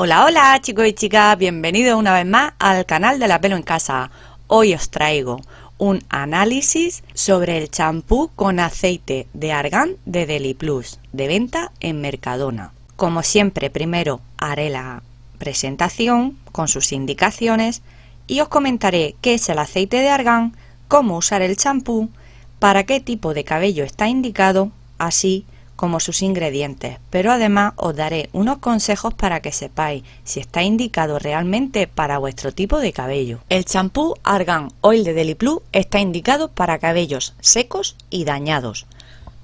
Hola, hola chicos y chicas, bienvenidos una vez más al canal de La Pelo en Casa. Hoy os traigo un análisis sobre el champú con aceite de argán de Deliplus, de venta en Mercadona. Como siempre, primero haré la presentación con sus indicaciones y os comentaré qué es el aceite de argán, cómo usar el champú, para qué tipo de cabello está indicado, así como sus ingredientes, pero además os daré unos consejos para que sepáis si está indicado realmente para vuestro tipo de cabello. El champú Argan Oil de Deliplus está indicado para cabellos secos y dañados.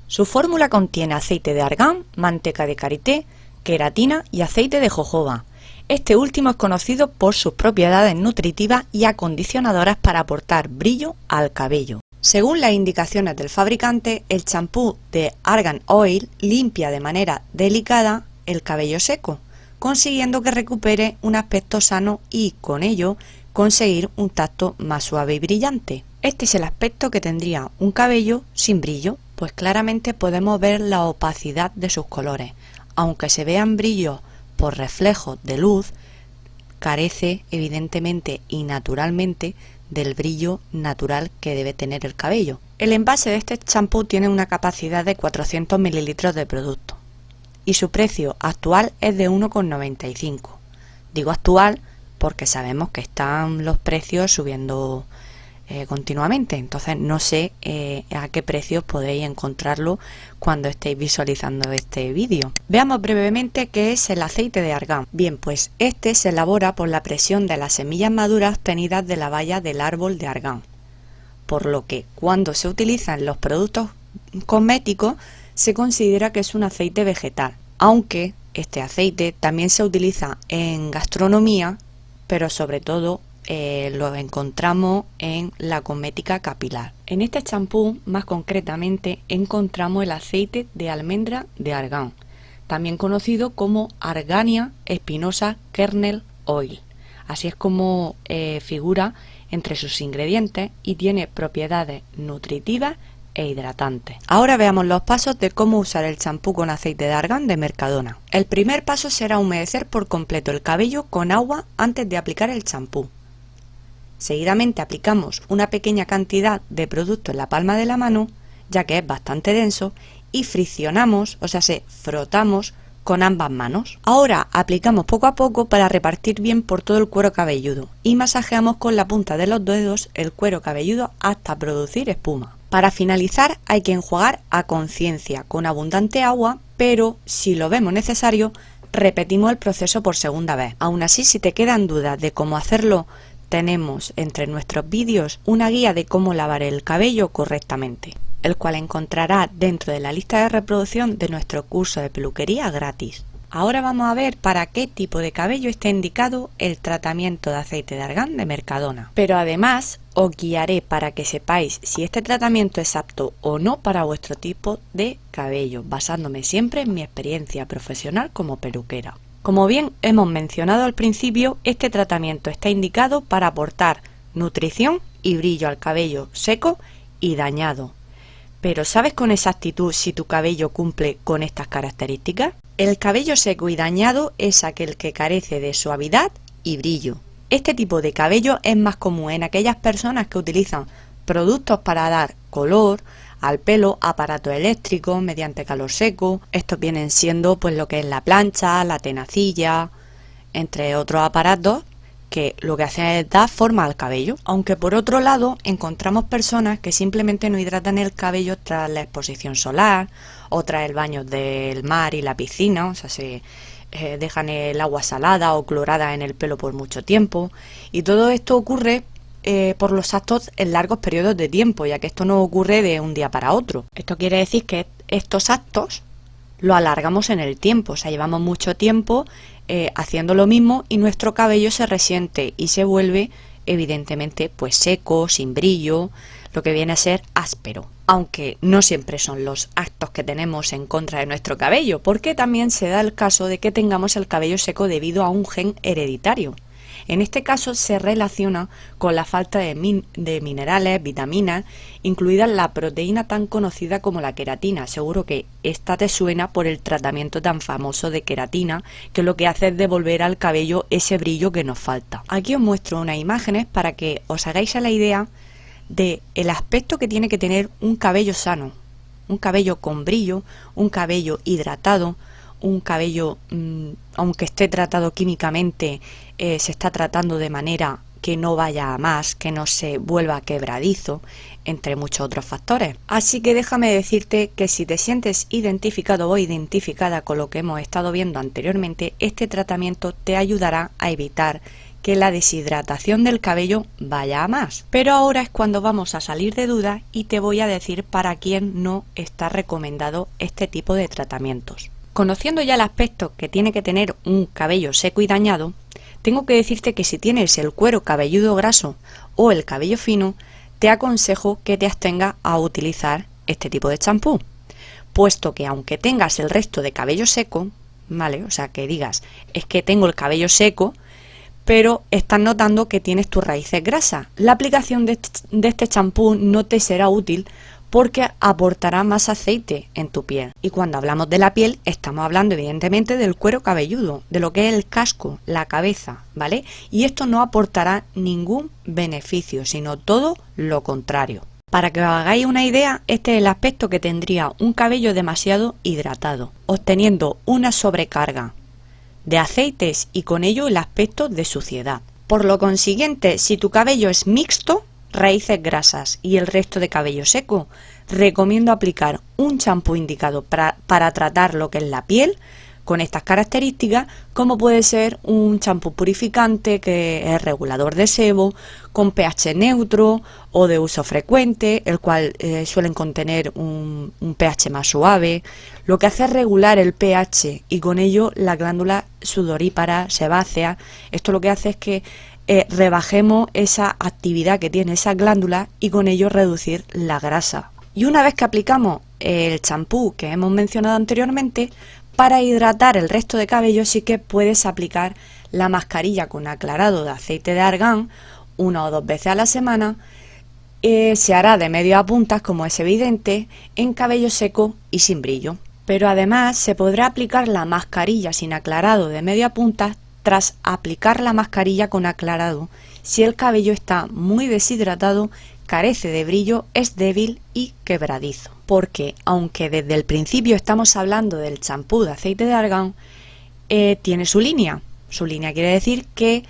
Su fórmula contiene aceite de argán, manteca de karité, queratina y aceite de jojoba. Este último es conocido por sus propiedades nutritivas y acondicionadoras para aportar brillo al cabello. Según las indicaciones del fabricante, el champú de Argan Oil limpia de manera delicada el cabello seco, consiguiendo que recupere un aspecto sano y, con ello, conseguir un tacto más suave y brillante. Este es el aspecto que tendría un cabello sin brillo, pues claramente podemos ver la opacidad de sus colores. Aunque se vean brillos por reflejos de luz, carece evidentemente y naturalmente del brillo natural que debe tener el cabello. El envase de este champú tiene una capacidad de 400 mililitros de producto y su precio actual es de 1,95. Digo actual porque sabemos que están los precios subiendo continuamente, entonces no sé a qué precios podéis encontrarlo cuando estéis visualizando este vídeo. Veamos brevemente qué es el aceite de argán. Bien, pues este se elabora por la presión de las semillas maduras obtenidas de la baya del árbol de argán, por lo que cuando se utiliza en los productos cosméticos se considera que es un aceite vegetal, aunque este aceite también se utiliza en gastronomía, pero sobre todo lo encontramos en la cosmética capilar. En este champú, más concretamente, encontramos el aceite de almendra de argán, también conocido como Argania Espinosa Kernel Oil. Así es como figura entre sus ingredientes y tiene propiedades nutritivas e hidratantes. Ahora veamos los pasos de cómo usar el champú con aceite de argán de Mercadona. El primer paso será humedecer por completo el cabello con agua antes de aplicar el champú. Seguidamente aplicamos una pequeña cantidad de producto en la palma de la mano, ya que es bastante denso, y friccionamos, o sea, frotamos con ambas manos. Ahora aplicamos poco a poco para repartir bien por todo el cuero cabelludo y masajeamos con la punta de los dedos el cuero cabelludo hasta producir espuma. Para finalizar hay que enjuagar a conciencia con abundante agua, pero si lo vemos necesario repetimos el proceso por segunda vez. Aún así, si te quedan dudas de cómo hacerlo, tenemos entre nuestros vídeos una guía de cómo lavar el cabello correctamente, el cual encontrarás dentro de la lista de reproducción de nuestro curso de peluquería gratis. Ahora vamos a ver para qué tipo de cabello está indicado el tratamiento de aceite de argán de Mercadona. Pero además os guiaré para que sepáis si este tratamiento es apto o no para vuestro tipo de cabello, basándome siempre en mi experiencia profesional como peluquera. Como bien hemos mencionado al principio, este tratamiento está indicado para aportar nutrición y brillo al cabello seco y dañado. Pero ¿sabes con exactitud si tu cabello cumple con estas características? El cabello seco y dañado es aquel que carece de suavidad y brillo. Este tipo de cabello es más común en aquellas personas que utilizan productos para dar color al pelo, aparatos eléctricos mediante calor seco. Estos vienen siendo pues lo que es la plancha, la tenacilla, entre otros aparatos que lo que hacen es dar forma al cabello. Aunque por otro lado encontramos personas que simplemente no hidratan el cabello tras la exposición solar o tras el baño del mar y la piscina, o sea, se dejan el agua salada o clorada en el pelo por mucho tiempo, y todo esto ocurre por los actos en largos periodos de tiempo, ya que esto no ocurre de un día para otro. Esto quiere decir que estos actos lo alargamos en el tiempo, o sea, llevamos mucho tiempo haciendo lo mismo y nuestro cabello se resiente y se vuelve evidentemente pues seco, sin brillo, lo que viene a ser áspero. Aunque no siempre son los actos que tenemos en contra de nuestro cabello, porque también se da el caso de que tengamos el cabello seco debido a un gen hereditario. En este caso se relaciona con la falta de minerales, vitaminas, incluida la proteína tan conocida como la queratina. Seguro que esta te suena por el tratamiento tan famoso de queratina, que lo que hace es devolver al cabello ese brillo que nos falta. Aquí os muestro unas imágenes para que os hagáis a la idea de el aspecto que tiene que tener un cabello sano, un cabello con brillo, un cabello hidratado, un cabello, aunque esté tratado químicamente, se está tratando de manera que no vaya a más, que no se vuelva quebradizo, entre muchos otros factores. Así que déjame decirte que si te sientes identificado o identificada con lo que hemos estado viendo anteriormente, este tratamiento te ayudará a evitar que la deshidratación del cabello vaya a más. Pero ahora es cuando vamos a salir de dudas y te voy a decir para quién no está recomendado este tipo de tratamientos. Conociendo ya el aspecto que tiene que tener un cabello seco y dañado, tengo que decirte que si tienes el cuero cabelludo graso o el cabello fino, te aconsejo que te abstengas a utilizar este tipo de champú, puesto que aunque tengas el resto de cabello seco, ¿vale? O sea, que digas, es que tengo el cabello seco, pero estás notando que tienes tus raíces grasas. La aplicación de este champú no te será útil porque aportará más aceite en tu piel. Y cuando hablamos de la piel, estamos hablando evidentemente del cuero cabelludo, de lo que es el casco, la cabeza, ¿vale? Y esto no aportará ningún beneficio, sino todo lo contrario. Para que os hagáis una idea, este es el aspecto que tendría un cabello demasiado hidratado, obteniendo una sobrecarga de aceites y con ello el aspecto de suciedad. Por lo consiguiente, si tu cabello es mixto, raíces grasas y el resto de cabello seco, recomiendo aplicar un champú indicado para tratar lo que es la piel con estas características, como puede ser un champú purificante que es regulador de sebo, con pH neutro o de uso frecuente, el cual suelen contener un pH más suave, lo que hace es regular el pH y con ello la glándula sudorípara, sebácea. Esto lo que hace es que rebajemos esa actividad que tiene esa glándula y con ello reducir la grasa. Y una vez que aplicamos el champú que hemos mencionado anteriormente, para hidratar el resto de cabello sí que puedes aplicar la mascarilla con aclarado de aceite de argán 1 o 2 veces a la semana. Se hará de medio a puntas, como es evidente, en cabello seco y sin brillo. Pero además se podrá aplicar la mascarilla sin aclarado de medio a puntas tras aplicar la mascarilla con aclarado si el cabello está muy deshidratado, carece de brillo, es débil y quebradizo. Porque aunque desde el principio estamos hablando del champú de aceite de argán, tiene su línea. Su línea quiere decir que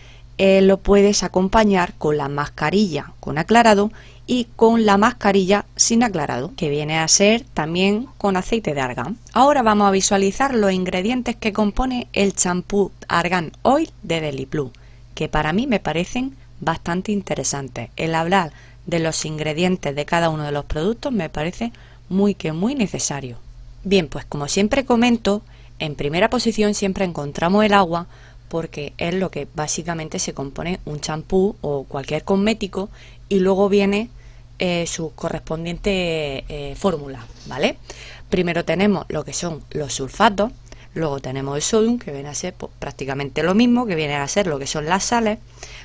lo puedes acompañar con la mascarilla con aclarado y con la mascarilla sin aclarado, que viene a ser también con aceite de argán. Ahora vamos a visualizar los ingredientes que compone el champú Argan Oil de Deli Plus, que para mí me parecen bastante interesantes. El hablar de los ingredientes de cada uno de los productos me parece muy necesario. Bien, pues como siempre comento, en primera posición siempre encontramos el agua, porque es lo que básicamente se compone un champú o cualquier cosmético, y luego viene su correspondiente fórmula, ¿vale? Primero tenemos lo que son los sulfatos, luego tenemos el sodium, que viene a ser pues, prácticamente lo mismo, que viene a ser lo que son las sales,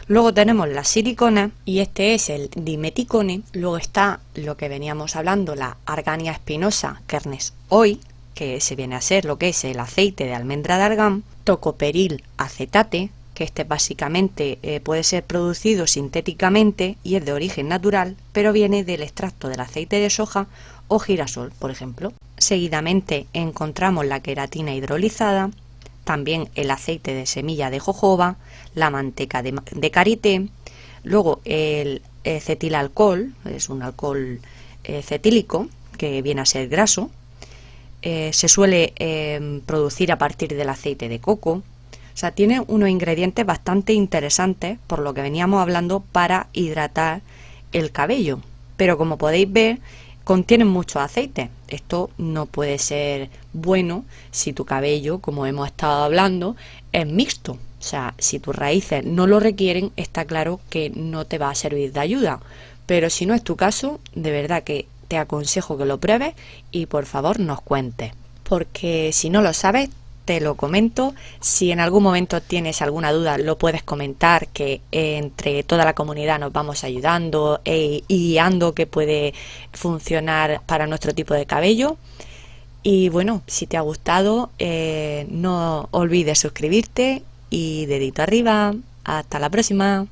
luego tenemos la silicona, y este es el dimeticone, luego está lo que veníamos hablando, la argania espinosa Kernes Oil, que se viene a ser lo que es el aceite de almendra de argán, tocoperil acetate, que este básicamente puede ser producido sintéticamente y es de origen natural, pero viene del extracto del aceite de soja o girasol, por ejemplo. Seguidamente encontramos la queratina hidrolizada, también el aceite de semilla de jojoba, la manteca de karité, luego el cetilalcohol, es un alcohol cetílico que viene a ser graso, se suele producir a partir del aceite de coco. O sea, tiene unos ingredientes bastante interesantes, por lo que veníamos hablando, para hidratar el cabello. Pero como podéis ver, contienen mucho aceite. Esto no puede ser bueno si tu cabello, como hemos estado hablando, es mixto. O sea, si tus raíces no lo requieren, está claro que no te va a servir de ayuda. Pero si no es tu caso, de verdad que te aconsejo que lo pruebes y por favor nos cuentes. Porque si no lo sabes, te lo comento. Si en algún momento tienes alguna duda, lo puedes comentar, que entre toda la comunidad nos vamos ayudando y guiando qué puede funcionar para nuestro tipo de cabello. Y bueno, si te ha gustado, no olvides suscribirte y dedito arriba. Hasta la próxima.